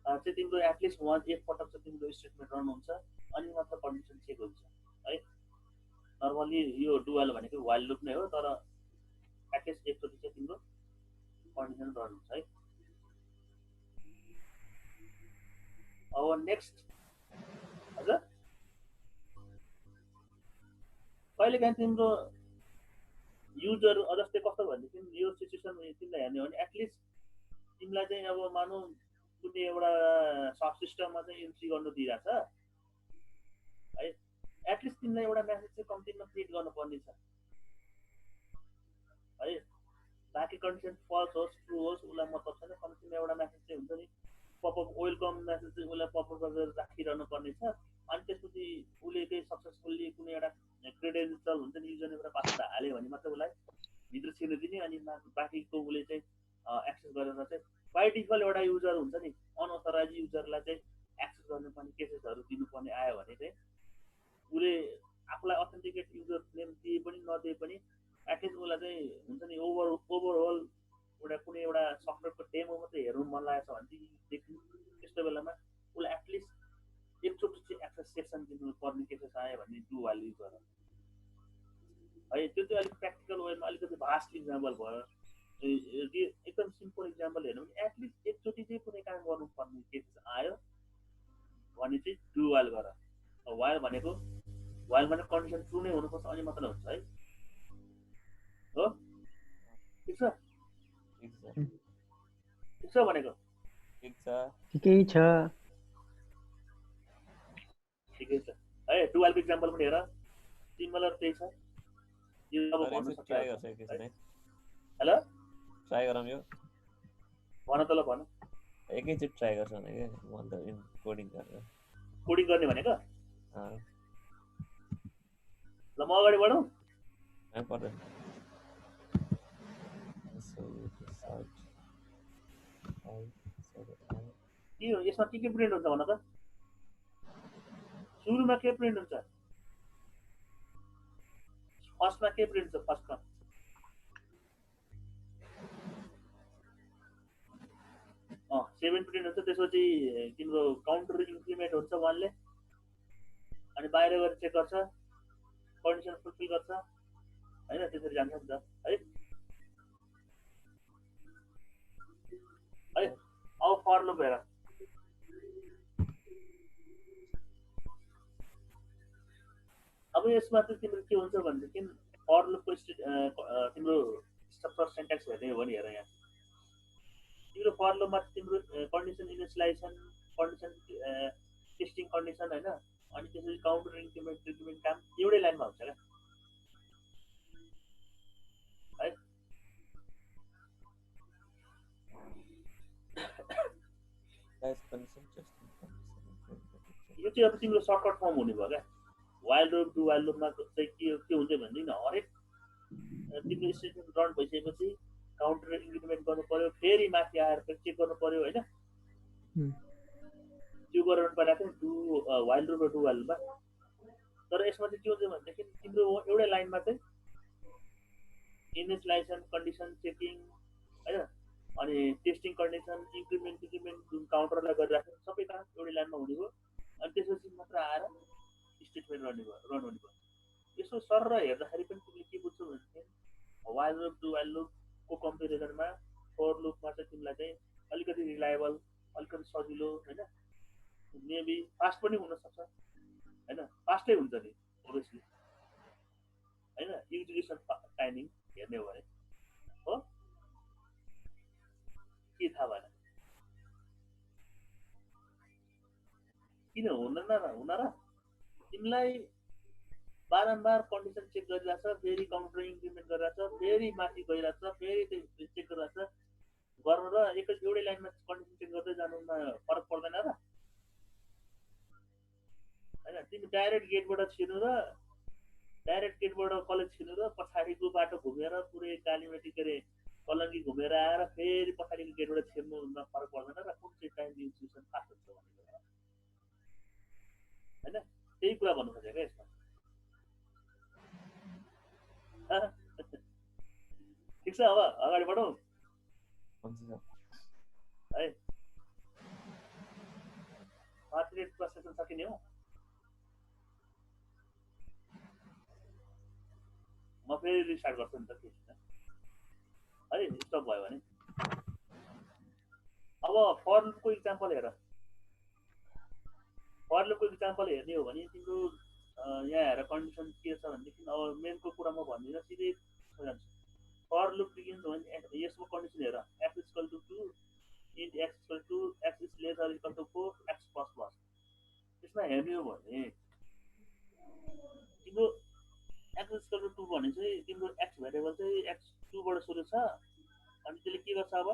चाहिँ तिम्रो एटलिस्ट एक पटक चाहिँ तिम्रो स्टेटमेन्ट रन हुन्छ अनि मात्र कन्डिसन चेक हुन्छ है नर्मली यो डुअल भनेको वाइल लुप नै हो, तर एटलिस्ट एकचोटि चाहिँ तिम्रो कन्डिसन रन हुन्छ है। अब नेक्स्ट हजुर कहिलेकाहीँ तिम्रो युजर जस्तै कस्तो भनेदेखि यो सिचुएसन तिमीलाई हेर्ने हो भने एटलिस्ट तिमीलाई चाहिँ अब मानौ कुनै एउटा सब सिस्टममा चाहिँ एन्ट्री गर्नु दिइरहेछ है, एटलिस्ट तिमीलाई एउटा मेसेज चाहिँ कम्तीमा क्रिएट गर्नुपर्ने छ है। बाँकी कन्डिसन फल्स होस् ट्रु होस् उसलाई मतलब छैन, कम्तीमा एउटा मेसेज चाहिँ हुन्छ नि, पपअप वेलकम मेसेज चाहिँ उसलाई पपअप गरेर राखिरहनु पर्ने छ। अनि त्यसपछि उसले चाहिँ सक्सेसफुल्ली कुनै एउटा क्रेडेन्सियल हुन्छ नि युजर नेम र पासवर्ड हाल्यो भने मात्रै उसलाई भित्र छिर्नु दिने, अनि बाँकीको उसले चाहिँ एक्सेस गरेर चाहिँ बाई डिफल्ट एउटा युजर हुन्छ नि अनअथराइज युजरलाई चाहिँ एक्सेस गर्नुपर्ने केसेसहरू दिनुपर्ने आयो भने चाहिँ उसले आफूलाई अथेन्टिकेट युजर नेम दिए पनि नदिए पनि एटलिस्ट उसलाई चाहिँ हुन्छ नि ओभरअल एउटा कुनै एउटा सफ्टवेयरको डेमो मात्रै हेर्नु मन लागेको छ भनेदेखि त्यस्तो बेलामा उसलाई एटलिस्ट एकचोटि चाहिँ एक्सेस सेक्सन दिनु पर्ने केसेस आयो भने डु वाइल युज गर है। त्यो चाहिँ अलिक प्र्याक्टिकल वेमा अलिकति भास्ट इक्जाम्पल भयो, एकदम सिम्पल इक्जाम्पल हेर्नु भने एटलिस्ट एकचोटि चाहिँ कुनै काम गर्नुपर्ने केसेस आयो भने चाहिँ डु वाइल गर। वाइल भनेको कन्डिसन ट्रु नै हुनुपर्छ अनि मात्र हुन्छ है, हो ठिक छ भनेको ठिकै छ ठिकै छ है। डु वाइलको इक्जाम्पल पनि हेर, सिमिलर त्यही छ। यो अब भन्नु सक्छ हेलो ट्राई गरौँ यो भन त ल भन। एकैचोटि ट्राई गर्छ भने के म त कोडिङ गरेर कोडिङ गर्ने भनेको अँ ल म अगाडि बढौँ पर्दैन। के हो यसमा के प्रिन्ट हुन्छ भन त, सुरुमा के प्रिन्ट हुन्छ, फर्स्टमा के प्रिन्ट हुन्छ, फर्स्टमा 7 प्रिन्ट हुन्छ, त्यसपछि तिम्रो काउन्टर इन्क्रिमेन्ट हुन्छ 1 ले, अनि बाहिर गएर चेक गर्छ कन्डिसन फुलफिल गर्छ हैन, त्यसरी जान्छ नि त है। अब फर लुप हेर, अब यसमा चाहिँ तिम्रो के हुन्छ भनेदेखि फर लुपको तिम्रो स्ट्रक्चर सिन्ट्याक्स हेर्ने हो भने हेर यहाँ तिम्रो फर लुपमा तिम्रो कन्डिसन इनिसियलाइजेसन, कन्डिसन टेस्टिङ कन्डिसन हैन, अनि त्यसपछि काउन्टर इन्क्रिमेन्ट काम एउटै लाइनमा हुन्छ क्या है। यो चाहिँ अब तिम्रो सर्टकट फर्म हुने भयो क्या। वाइल लुप डु वाइल लुपमा चाहिँ के हुन्छ भनेदेखि हरेक तिम्रो स्टेटमेन्ट रन भइसकेपछि काउन्टर इन्क्रिमेन्ट गर्नु पर्यो, फेरि माथि आएर फेरि चेक गर्नु पर्यो होइन, त्यो गर्नु परेको थियो वाइल लुप र डु वाइल लुपमा। तर यसमा चाहिँ के हुन्छ भनेदेखि तिम्रो एउटै लाइनमा चाहिँ इनिसियलाइजेसन, कन्डिसन चेकिङ होइन, अनि टेस्टिङ कन्डिसन, इन्क्रिमेन्ट जुन काउन्टरलाई गरिराख्यो सबै काम एउटै लाइनमा हुने भयो, अनि त्यसपछि मात्र आएर स्टेटमेन्ट रन हुने भयो। यसो सर र हेर्दाखेरि पनि तिमीले के बुझ्छौ भनेदेखि वाइल लुप डु वाइल लुपको कम्पेरिजनमा फर लुपमा चाहिँ तिमीलाई चाहिँ अलिकति रिलायबल, अलिकति सजिलो होइन, मेबी फास्ट पनि हुनसक्छ होइन, फास्टै हुन्छ नि ओभियसली होइन, एक्जिक्युसन टाइमिङ हेर्ने हो भने हो। के थाहा भएन किन हुन र तिमीलाई बारम्बार कन्डिसन चेक गरिरहेछ, फेरि काउन्टर इन्क्रिमेन्ट गरिरहेछ, फेरि माथि गइरहेछ, फेरि चेक गरिरहेछ गर्नु र एउटै लाइनमा कन्डिसन चेक गर्दै जानुमा फरक पर्दैन र होइन। तिमी डाइरेक्ट गेटबाट छिर्नु र कलेज छिर्नु र पछाडिको बाटो घुमेर पुरै कालीमेटी के अरे कलङ्गी घुमेर आएर फेरि पछाडिको गेटबाट छिर्नुमा फरक पर्दैन र कुन चाहिँ टाइम एक्जिक्युसन फास्ट हुन्छ भनेको होइन, त्यही कुरा भन्नु खोजेको क्या यसमा। ठिक छ, अब अगाडि बढौँ है। 5 मिनट सेसन सकिने हो। म फेरि रिस्टार्ट गर्छु नि त केही है स्टप भयो भने अब फर लुपको इक्जाम्पल हेर फर लुपको इक्जाम्पल हेर्ने हो भने तिम्रो यहाँ हेर कन्डिसन के छ भनेदेखि अब मेनको कुरा म भन्दिनँ सिधै जान्छु फर लुप बिगिन्स भने यसको कन्डिसन हेर X equal to 2 int X equal to X is lesser equal to 4 X plus plus त्यसमा हेर्ने हो भने तिम्रो एक्स इक्वल टु 2 भने चाहिँ तिम्रो एक्स भेरिएबल चाहिँ एक्स 2 बाट सुरु छ अनि त्यसले के गर्छ अब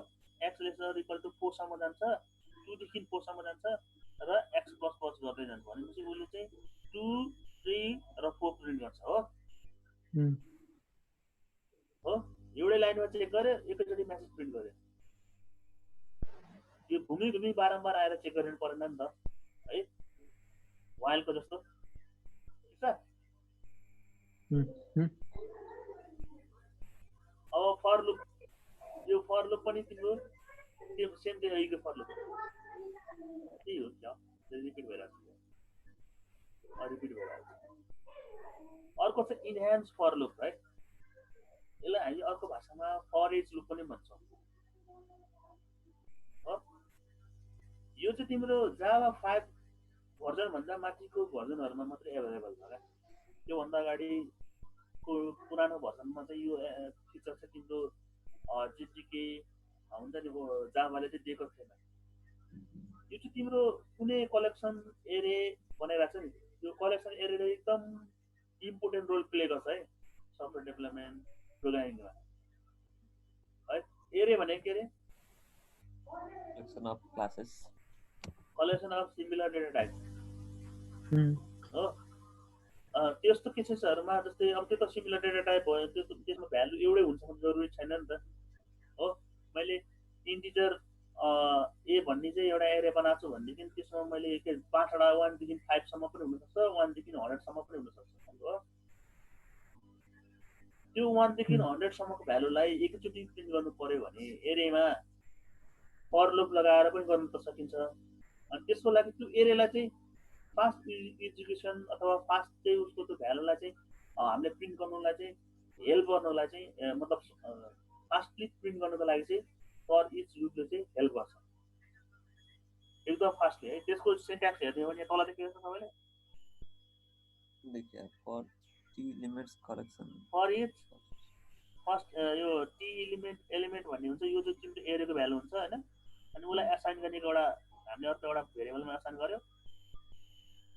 एक्स लेसर इक्वल टु 4 सम्म जान्छ 2 देखि 4 सम्म जान्छ र एक्स प्लस प्लस गर्दै जान्छ भनेपछि उसले चाहिँ 2 3 र 4 प्रिन्ट गर्छ हो हो एउटै लाइनमा चेक गर्यो एकैचोटि मेसेज प्रिन्ट गर्यो यो घुमी घुमी बारम्बार आएर चेक गर्नु परेन नि त है वाइलको जस्तो ठिक छ अब फर लुप यो फर लुप पनि तिम्रो त्यो सेम त्यही फर लुप त्यही हो क्या रिपिट भइरहेको अर्को चाहिँ इन्हान्स फर लुप है यसलाई हामी अर्को भाषामा फर एज लुप पनि भन्छौँ यो चाहिँ तिम्रो जावा 5 भर्जन भन्दा माथिको भर्जनहरूमा मात्रै एभाइलेबल छ क्या त्योभन्दा अगाडिको पुरानो भर्जनमा चाहिँ यो फिचर चाहिँ तिम्रो जेटिके हुन्छ नि जावाले चाहिँ दिएको थिएन यो चाहिँ तिम्रो कुनै कलेक्सन एरे बनाइरहेको छ नि यो कलेक्सन एरेले एकदम इम्पोर्टेन्ट रोल प्ले गर्छ है सफ्टवेयर डेभलपमेन्ट प्रोग्रामिङमा है एरे भनेको के अरे collection of classes collection of similar data type हो त्यस्तो केसेसहरूमा जस्तै अब त्यो त सिमिलर डेटा टाइप भयो त्यसमा भ्यालु एउटै हुन्छ भने जरुरी छैन नि त हो मैले इन्टिजर ए भन्ने चाहिँ एउटा एरे बनाएको छु भनेदेखि त्यसमा मैले के 5 वटा 1 देखि 5 सम्म पनि हुनसक्छ 1 देखि 100 सम्म पनि हुनसक्छ हो त्यो 1 देखि 100 सम्मको भ्यालुलाई एकैचोटि प्रिन्ट गर्नु पर्यो भने एरेमा फर लुप लगाएर पनि गर्न त सकिन्छ अनि त्यसको लागि त्यो एरेलाई चाहिँ फास्ट एक्जिक्युसन अथवा फास्ट चाहिँ उसको त्यो भ्यालुलाई चाहिँ हामीले प्रिन्ट गर्नुलाई चाहिँ हेल्प गर्नुलाई चाहिँ मतलब फास्टली प्रिन्ट गर्नुको लागि चाहिँ फर इच लुपले चाहिँ हेल्प गर्छ एकदम फास्टली है त्यसको सिन्ट्याक्स हेर्ने हो भने तल देखेको छ तपाईँले देखिए for t limits collection for each first यो टी एलिमेन्ट भन्ने हुन्छ यो चाहिँ तिम्रो एरेको भ्यालु हुन्छ हैन अनि उसलाई असाइन गर्ने एउटा हामीले अर्को एउटा भेरिएबलमा असाइन गर्यो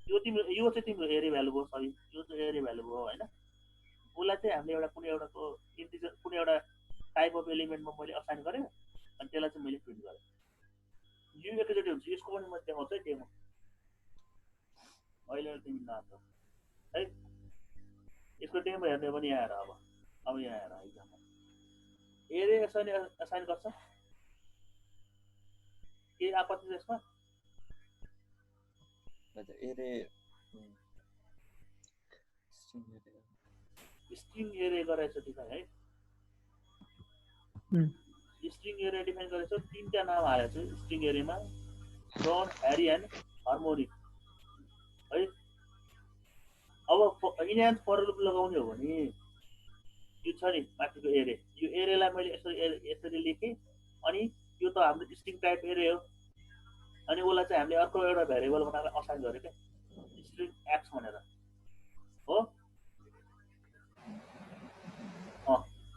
यो चाहिँ तिम्रो एरे भ्यालु भयो सरी यो चाहिँ एरे भ्यालु भयो हैन उसलाई चाहिँ हामीले एउटा कुनै एउटाको इन्टिजर कुनै एउटा टाइप अफ एलिमेन्टमा मैले असाइन गरेँ अनि त्यसलाई चाहिँ मैले प्रिन्ट गरेँ यो एकैचोटि हुन्छ यसको पनि म देखाउँछु है डेमो अहिले तिमी नआउँछ है यसको डेमो हेर्ने पनि यहाँ आएर अब यहाँ आएर एक्जाम्पल एरे असाइन गर्छ के आपत्ति छ यसमा एरे स्ट्रिङ एरे गरेछ डिफाइन है स्ट्रिङ एरे डिफाइन गरेछ तीनटा नाम आएको छ स्ट्रिङ एरेमा जन ह्यारी एन्ड हार्मोनिक है अब इन्हान्स फर लुप लगाउने हो भने यो छ नि माथिको एरे यो एरेलाई मैले यसरी लेखेँ अनि यो त हाम्रो स्ट्रिङ टाइप एरे हो अनि उसलाई चाहिँ हामीले अर्को एउटा भेरिएबल बनाएर असाइन गर्यो क्या स्ट्रिङ एक्स भनेर हो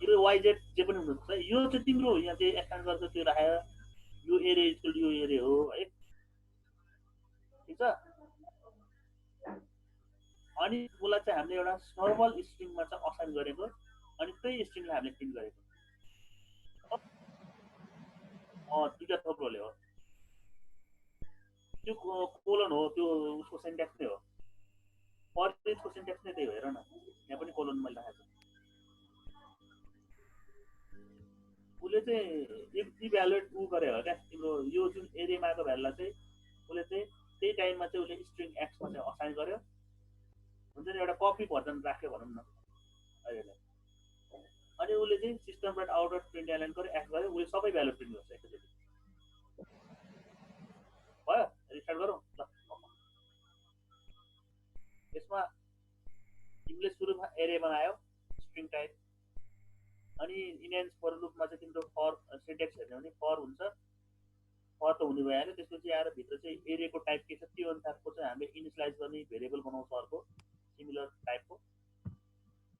यो वाइजेड जे पनि हुनुहुन्छ यो चाहिँ तिम्रो यहाँ चाहिँ एक्सटेन्ड गर्छ त्यो राखेर यो एरे इक्वल यो एरे हो है ठिक छ अनि उसलाई चाहिँ हामीले एउटा नर्मल स्ट्रिङमा चाहिँ असाइन गरेको अनि त्यही स्ट्रिङलाई हामीले प्रिन्ट गरेको दुईटा थोप्रोले हो त्यो कोलन हो त्यो उसको सिन्ट्याक्स नै हो फरेजको सिन्ट्याक्स नै त्यही हो हेर न यहाँ पनि कोलन मैले राखेको उसले चाहिँ इभ्यालुएट गरे हो क्या तिम्रो यो जुन एरियामा आएको भ्यालुलाई चाहिँ उसले चाहिँ त्यही टाइममा चाहिँ उसले स्ट्रिङ एक्समा चाहिँ असाइन गर्यो हुन्छ नि एउटा कपी भर्जन राख्यो भनौँ न अहिले अनि उसले चाहिँ सिस्टमबाट आउटपुट प्रिन्ट एलाइन गरेर एक्ट गर्यो उसले सबै भ्यालु प्रिन्ट गर्छ एकैचोटि भयो रिस्टार्ट गरौँ ल यसमा तिमीले सुरुमा एरे बनायो स्ट्रिङ टाइप। अनि इन्हान्स फर लुपमा चाहिँ तिम्रो फर सिन्ट्याक्स हेर्ने भने फर हुन्छ, फर त हुने भइहाल्यो। त्यसपछि आएर भित्र चाहिँ एरेको टाइप के छ त्यो अनुसारको चाहिँ हामीले इनिसियलाइज गर्ने भेरिएबल बनाउँछ अर्को सिमिलर टाइपको।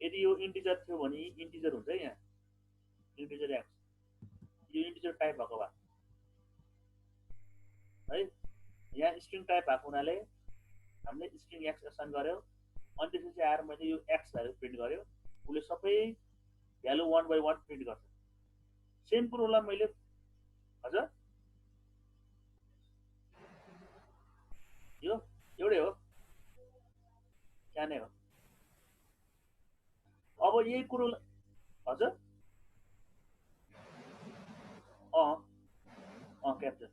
यदि यो इन्टिजर थियो भने इन्टिजर हुन्छ है, यहाँ इन्टिजर एक्स, यो इन्टिजर टाइप भएको भए है, यहाँ स्ट्रिङ टाइप भएको हुनाले हामीले स्ट्रिङ एक्स एसाइन गर्यो। अनि त्यसपछि आएर मैले यो एक्स भ्यालु प्रिन्ट गर्यो, उसले सबै भ्यालु 1 by 1 प्रिन्ट गर्छ। सेम कुरोलाई मैले हजुर यो एउटै हो, सानै हो। अब यही कुरो हजुर क्याप्चर।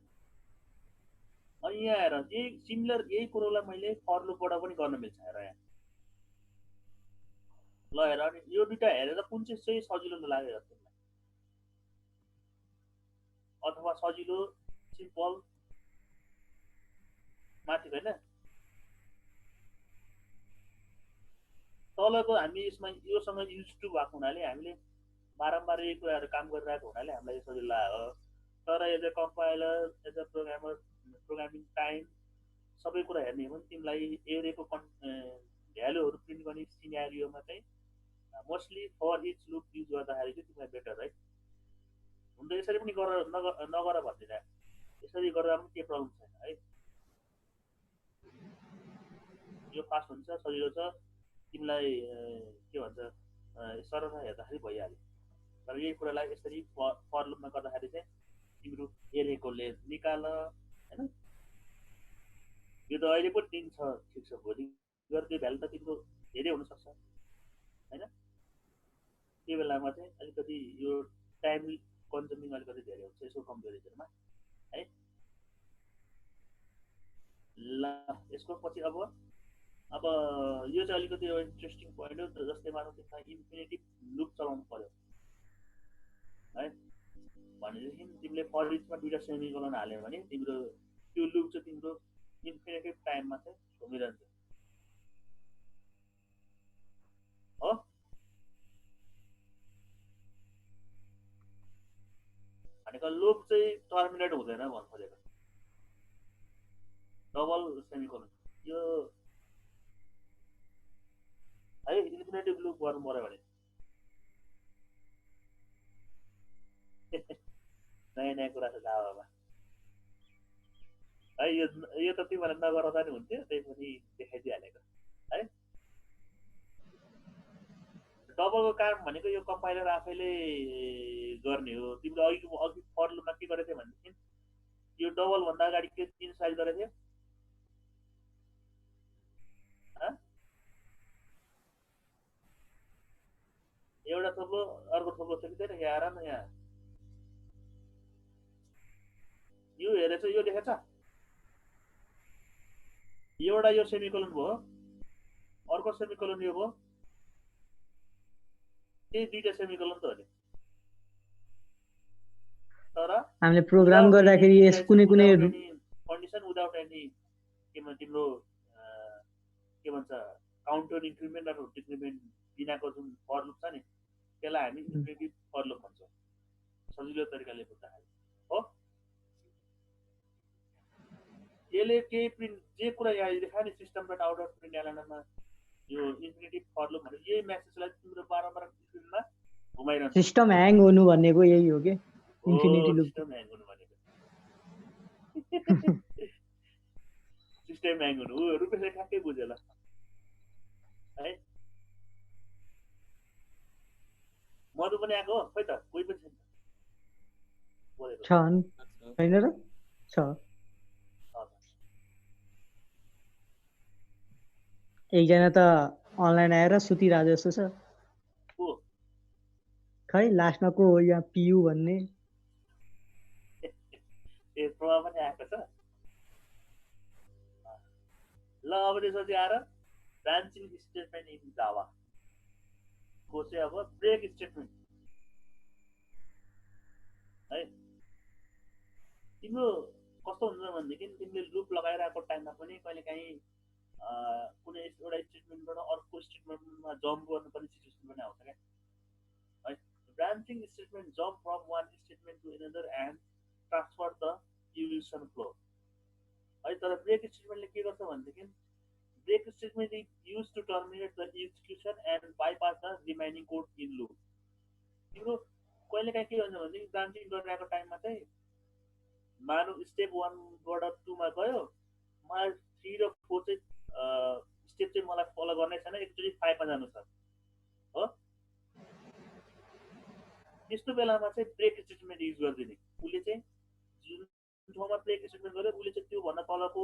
अनि यहाँ हेर यही सिमिलर यही कुरोलाई मैले फर लुपबाट पनि गर्न मिल्छ। हेर यहाँ ल हेर, अनि यो दुइटा हेरेर कुन चाहिँ सजिलो लाग्यो तिमीलाई, अथवा सजिलो सिम्पल माथि होइन तलको हामी यसमा योसँग युज टु भएको हुनाले हामीले बारम्बार यही कुराहरू काम गरिरहेको हुनाले हामीलाई सजिलो लाग्यो। तर as a compiler, as a programmer, programming time सबै कुरा हेर्ने हो भने तिमीलाई एरेको भ्यालुहरू प्रिन्ट गर्ने सिनारियोमा चाहिँ mostly for each loop use गर्दाखेरि चाहिँ तिमीलाई बेटर है। हुन त यसरी पनि नगर भन्दिनँ, यसरी गर्दा पनि केही प्रब्लम छैन है। यो फास्ट हुन्छ, सजिलो छ, तिमीलाई के भन्छ सरलता हेर्दाखेरि भइहाल्यो। तर यही कुरालाई यसरी फर लुपमा गर्दाखेरि चाहिँ तिम्रो एरेको लेन्थ निकाल होइन। यो त अहिले पनि दिन्छ, ठिक छ, भोलि गएर त्यो भ्यालु त तिम्रो धेरै हुनसक्छ होइन। त्यो बेलामा चाहिँ अलिकति यो टाइम कन्ज्युमिङ अलिकति धेरै हुन्छ यसो कम्पेरिजनमा है। ल यसको पछि अब यो चाहिँ अलिकति इन्ट्रेस्टिङ पोइन्ट हो। जस्तै मानौँ तिमीलाई इन्फिनिटिभ लुप चलाउनु पर्यो है भनेदेखि तिमीले फर इचमा दुईवटा सेमिकोलन हाल्यो भने तिम्रो त्यो लुप चाहिँ तिम्रो इन्फिनिटिभ टाइममा चाहिँ घुमिरहन्छ हो। भनेको लुप चाहिँ टर्मिनेट हुँदैन भन्नु खोजेको, डबल सेमिकोलन यो है इन्फिनिटिभ लुप गर्नु पर्यो भने नयाँ नयाँ कुरा छ जाभामा है। यो त तिमीलाई नगराउँदा नि हुन्थ्यो, त्यही पनि देखाइदिइहालेको है। डबलको काम भनेको यो कम्पाइलर आफैले गर्ने हो। तिमीले अघि फर लुपमा के गरेको थियो भनेदेखि यो डबल भन्दा अगाडि के इनिसियलाइज गरेको थियो, एउटा थोप्लो अर्को थोप्लो थियो कि थिएन। यहाँ आएर न, यहाँ यो हेरेछ, यो देखेछ, एउटा यो सेमिकोलन भयो, अर्को सेमिकोलन यो भयो, त्यही दुईटा सेमिकोलन त हो नि। तर हामीले प्रोग्राम गर्दाखेरि यस कुनै कन्डिसन विदाउट एनी तिम्रो के भन्छ काउन्टर इन्क्रिमेन्ट र डिक्रिमेन्ट बिनाको जुन फर लुप छ नि त्यसलाई हामी इन्फिनिटिभ फर लुप भन्छौँ सजिलो तरिकाले बुझ्दाखेरि हो। यसले केही प्रिन्ट जे कुरा यहाँ देखा नि system dot out of print एलएनमा यो इन्फिनिटिभ फर लुप भनेको यही मेसेजलाई तिम्रो बारम्बार स्क्रिनमा घुमाइरहन्छ। सिस्टम ह्याङ हुनु भनेको यही हो के, इन्फिनिटी लुप। सिस्टम ह्याङ हुनु भनेको सिस्टम ह्याङ हुनु हो। रुपेशले ठ्याक्कै बुझ्यो ल है। मधु पनि आएको हो खोइ त, कोही पनि छैन छन् हैन र छ। एकजना त अनलाइन आएर सुतिरहेको जस्तो छ। खै लास्टमा को हो यहाँ पियु भन्ने? ए प्रभाव पनि आएको छ। ल अब त्यसपछि आएर ब्रान्चिङ स्टेटमेन्ट इन जावा को चाहिँ अब ब्रेक स्टेटमेन्ट है। तिम्रो कस्तो हुन्छ भनेदेखि तिमीले लुप लगाइरहेको टाइममा पनि कहिलेकाहीँ कुनै एउटा स्टेटमेन्टबाट अर्को स्टेटमेन्टमा जम्प गर्नुपर्ने सिचुएसन पनि आउँछ क्या। branching statement jump from one statement to another and transfer the evolution flow है तर ब्रेक स्टेटमेन्टले के गर्छ भनेदेखि break statement is use to terminate the execution and bypass the remaining code in loop तिम्रो कहिलेकाहीँ के हुन्छ भनेदेखि ब्रान्चिङ गरिरहेको टाइममा चाहिँ मानव स्टेप 1 बाट 2 मा गयो मलाई 3 र 4 चाहिँ स्टेप चाहिँ मलाई फलो गर्नै छैन एकचोटि 5 मा जानु छ हो त्यस्तो बेलामा चाहिँ ब्रेक स्टेटमेन्ट युज गरिदिने उसले चाहिँ जुन ठाउँमा ब्रेक स्टेटमेन्ट गर्यो उसले चाहिँ त्यो भन्दा तलको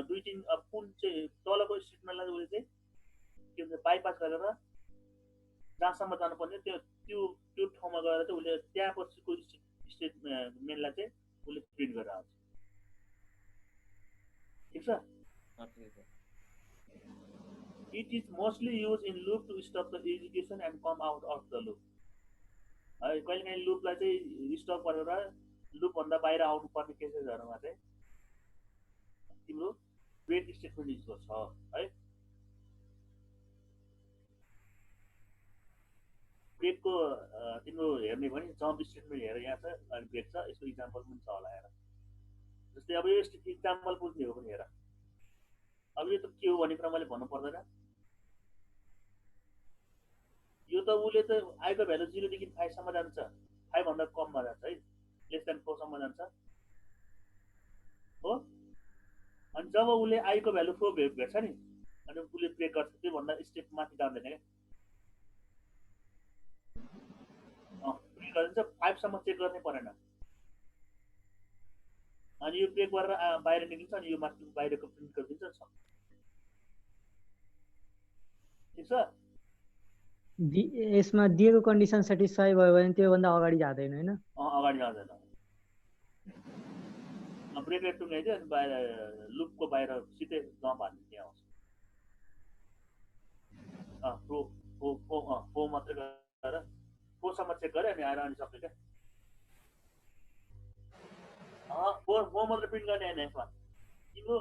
दुई तिन कुन चाहिँ तलको स्टेटमेन्टलाई उसले चाहिँ के भन्छ बाइपास गरेर जहाँसम्म जानुपर्ने त्यो त्यो त्यो ठाउँमा गएर चाहिँ उसले त्यहाँ पछिको स्टेटमेन्टलाई चाहिँ उसले प्रिन्ट गरेर आउँछ ठिक छ It is mostly used in loop to stop the execution and come out of the loop. है कहिलेकाहीँ लुपलाई चाहिँ स्टप गरेर लुपभन्दा बाहिर आउनुपर्ने केसेसहरूमा चाहिँ तिम्रो ब्रेक स्टेटमेन्ट युज गर्छ है ब्रेकको तिम्रो हेर्ने भने जम्प स्टेटमेन्ट हेरेर यहाँ छ अनि ब्रेक छ यसको इक्जाम्पल पनि छ होला हेर जस्तै अब यो इक्जाम्पल बुझ्ने हो भने हेर अब यो त के हो भन्ने कुरा मैले भन्नु पर्दैन यो त उसले त आईको भ्यालु 0 देखि 5 सम्म जान्छ 5 भन्दा कममा जान्छ है लेस देन 4 सम्म जान्छ हो अनि जब उसले आईको भ्यालु 4 भेट्छ नि अनि उसले ब्रेक गर्छ त्यो भन्दा स्टेप माथि जाँदैन के ब्रेक गरिन्छ 5 सम्म चेक गर्नै परेन अनि यो ब्रेक गरेर बाहिर निक्लिन्छ अनि यो माथि बाहिरको प्रिन्ट गरिदिन्छ ठिक छ यसमा दिएको कन्डिसन सेटिस्फाई भयो भने त्यो भन्दा अगाडि जाँदैन हैन अगाडि जाँदैन ब्रेक रेट टुङ्गाइ दियो अनि बाहिर लुपको बाहिर सिधै जम्प हान्ने त्यहाँ आउँछ फो मात्रै गरेर फोरसम्म चेक गरे अनि आएर अनि सक्यो क्या फोर मात्रै प्रिन्ट गर्ने होइन यसमा तिम्रो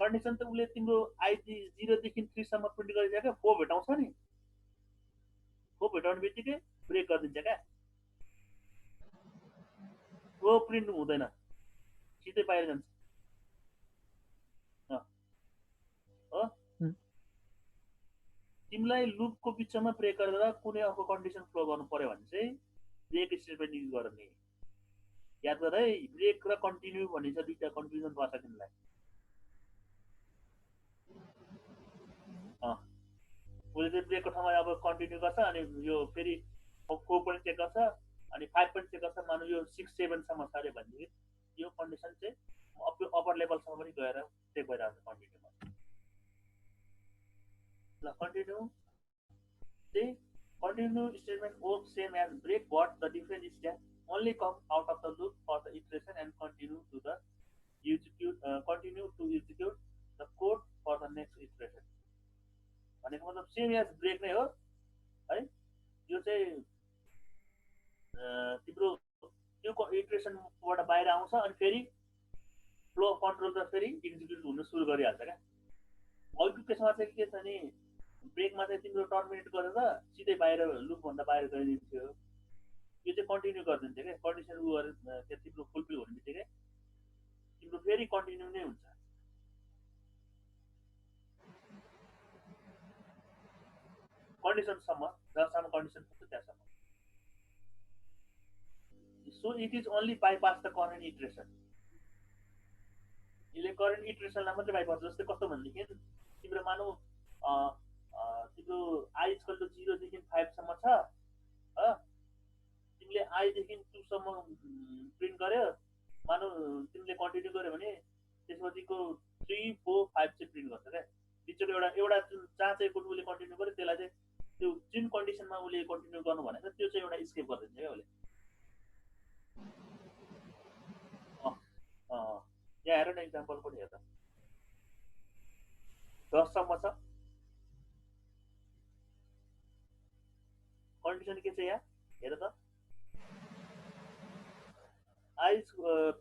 कन्डिसन त उसले तिम्रो आइडी 0 देखि 3 सम्म प्रिन्ट गरिदियो क्या 4 भेटाउँछ नि 4 भेटाउने बित्तिकै ब्रेक गरिदिन्छ क्या वो प्रिन्ट हुँदैन सिधै बाहिर जान्छ हो तिमीलाई लुपको बिचमा ब्रेक गरेर कुनै अर्को कन्डिसन फ्लो गर्नु पर्यो भने चाहिँ ब्रेक स्टेटमेन्ट युज गर्ने याद गर है ब्रेक र कन्टिन्यू भन्ने छ दुईटा कन्फ्युजन पर्छ तिमीलाई उसले चाहिँ ब्रेकको ठाउँमा अब कन्टिन्यू गर्छ अनि यो फेरि 4 पनि चेक गर्छ अनि 5 पनि चेक गर्छ मानौ यो 6 7 सम्म छ अरे भनेदेखि यो कन्डिसन चाहिँ अप्पर लेभलसम्म पनि गएर चेक भइरहेको छ कन्टिन्यूमा ल कन्टिन्यू चाहिँ continue statement work same as break but the difference is that only come out of the loop for the iteration and continue to execute the code for the next iteration. भनेको मतलब same as brake नै हो है यो चाहिँ तिम्रो त्यो इटरेसनबाट बाहिर आउँछ अनि फेरि फ्लो कन्ट्रोल त फेरि एक्जिक्युट हुन सुरु गरिहाल्छ क्या अघिको केसमा चाहिँ के छ नि ब्रेकमा चाहिँ तिम्रो टर्मिनेट गरेर सिधै बाहिर लुपभन्दा बाहिर गइदिन्थ्यो यो चाहिँ कन्टिन्यू गरिदिन्छ क्या कन्डिसन उ गरेर तिम्रो फुलफिल हुने बित्तिकै तिम्रो फेरि कन्टिन्यू नै हुन्छ कन्डिसनसम्म जहाँसम्म कन्डिसन पुग्छ त्यहाँसम्म so it is only bypass the current iteration यसले करेन्ट इटरेसनलाई मात्रै बाइपास जस्तै कस्तो भनेदेखि तिम्रो मानौ तिम्रो आई इक्वल टु 0 देखि 5 सम्म छ तिमीले आई देखि 2 सम्म प्रिन्ट गर्यो मानौ तिमीले कन्टिन्यू गर्यो भने त्यसपछिको 3 4 5 चाहिँ प्रिन्ट गर्छ क्या बिचको एउटा जहाँ चाहिँ उसले कन्टिन्यू गर्यो त्यसलाई चाहिँ त्यो जुन कन्डिसनमा उसले कन्टिन्यू गर्नु भनेको त्यो चाहिँ एउटा स्केप गरिदिन्छ क्या उसले यहाँ हेर न इक्जाम्पल पनि हेर 10 सम्म छ कन्डिसन के छ यहाँ हेर त I is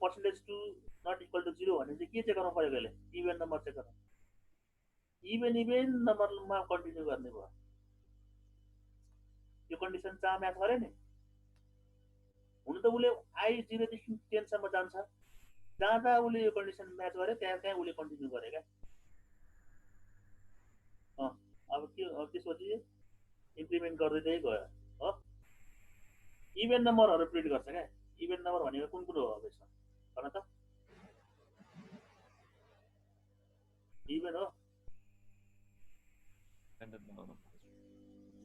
percentage 2 not equal to 0 भने चाहिँ के चाहिँ गर्नु पर्यो कहिले इभेन नम्बर चाहिँ गर्नु इभेन नम्बरमा कन्टिन्यू गर्ने भयो यो कन्डिसन जहाँ म्याच गरे नि हुन त उसले I0 देखि 10 सम्म जान्छ, जहाँ उसले यो कन्डिसन म्याच गरे त्यहाँ उसले कन्टिन्यू गरे क्या। अब त्यसपछि इम्प्लिमेन्ट गर्दै गयो हो। इभेन नम्बरहरू प्रिन्ट गर्छ क्या। इभेन नम्बर भनेको कुन कुन हो अब यसमा भन त? इभेन हो, Random number.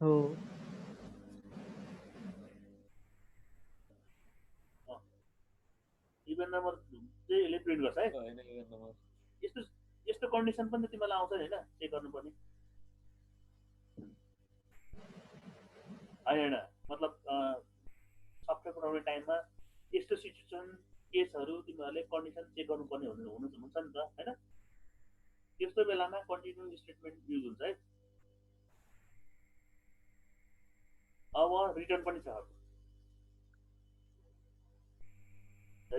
हो इभेन नम्बर चाहिँ यसले प्रिन्ट गर्छ है। होइन even number. यस्तो यस्तो कन्डिसन पनि त तिमीलाई आउँछ नि होइन, चेक गर्नुपर्ने होइन। मतलब सफ्टवेयर बनाउने टाइममा यस्तो सिचुएसन केसहरू तिमीहरूले कन्डिसन चेक गर्नुपर्ने हुन्छ नि त होइन। त्यस्तो बेलामा कन्टिन्यू स्टेटमेन्ट युज हुन्छ है। अब रिटर्न पनि छ।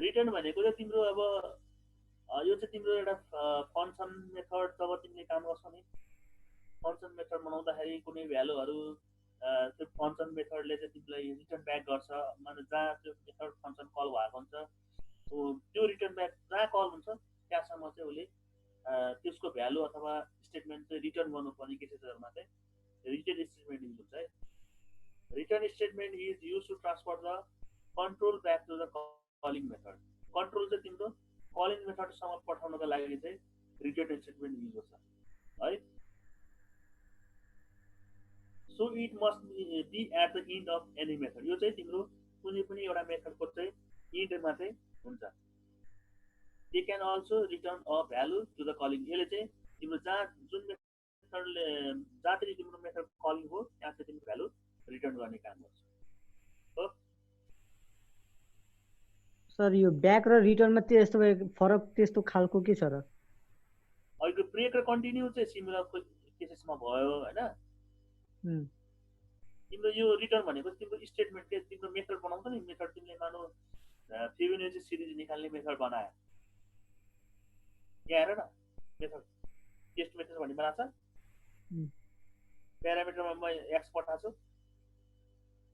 रिटर्न भनेको चाहिँ तिम्रो अब यो चाहिँ तिम्रो एउटा फङ्सन मेथड जब तिमीले काम गर्छौ नि, फङ्सन मेथड बनाउँदाखेरि कुनै भ्यालुहरू त्यो फङ्सन मेथडले चाहिँ तिमीलाई रिटर्न ब्याक गर्छ। माने जहाँ त्यो मेथड फङ्सन कल भएको हुन्छ त्यो रिटर्न ब्याक जहाँ कल हुन्छ त्यहाँसम्म चाहिँ उसले त्यसको भ्यालु अथवा स्टेटमेन्ट चाहिँ रिटर्न गर्नुपर्ने केसेसहरूमा चाहिँ रिटर्न स्टेटमेन्ट युज हुन्छ है। Return statement is use to transfer the control back to the calling method. Control चाहिँ तिम्रो कलिङ मेथडसम्म पठाउनको लागि चाहिँ रिटर्न स्टेटमेन्ट युज गर्छ है। So it must be at the end of any method. यो चाहिँ तिम्रो कुनै पनि एउटा मेथडको चाहिँ इन्डमा चाहिँ हुन्छ। They can also return a value to the calling. यसले चाहिँ तिम्रो जहाँ जुन मेथडले जहाँतिर तिम्रो मेथड कलिङ हो त्यहाँ चाहिँ तिम्रो भ्यालु रिटर्न गर्ने काम गर्छ हो। सर यो ब्याक र रिटर्नमा त्यस्तो फरक त्यस्तो खालको के छ र? अहिलेको ब्रेक र कन्टिन्यू चाहिँ सिमिलर केसेसमा भयो होइन। तिम्रो यो रिटर्न भनेको तिम्रो स्टेटमेन्ट के तिम्रो मेथड बनाउँछ नि, मेथड तिमीले मानौ फिबोनाची सिरिज निकाल्ने मेथड बनायो, यहाँ हेर न मेथड टेस्ट मेथड भन्ने बनाएको छ। प्यारामिटरमा म एक्स पठाएको छु,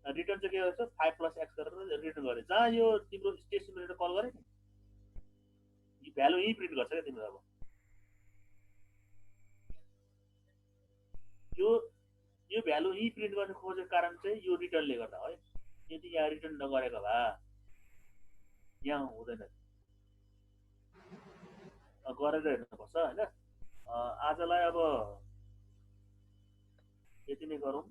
रिटर्न चाहिँ के गर्छ 5 + x गरेर रिटर्न गरेँ। जहाँ यो तिम्रो स्टेट सिमुलेटर कल गरे नि भ्यालु यहीँ प्रिन्ट गर्छ क्या तिम्रो। अब यो भ्यालु यहीँ प्रिन्ट गर्ने खोजेको कारण चाहिँ यो रिटर्नले गर्दा है। यदि यहाँ रिटर्न नगरेको भए यहाँ हुँदैन, गरेर हेर्नुपर्छ होइन। आजलाई अब यति नै गरौँ।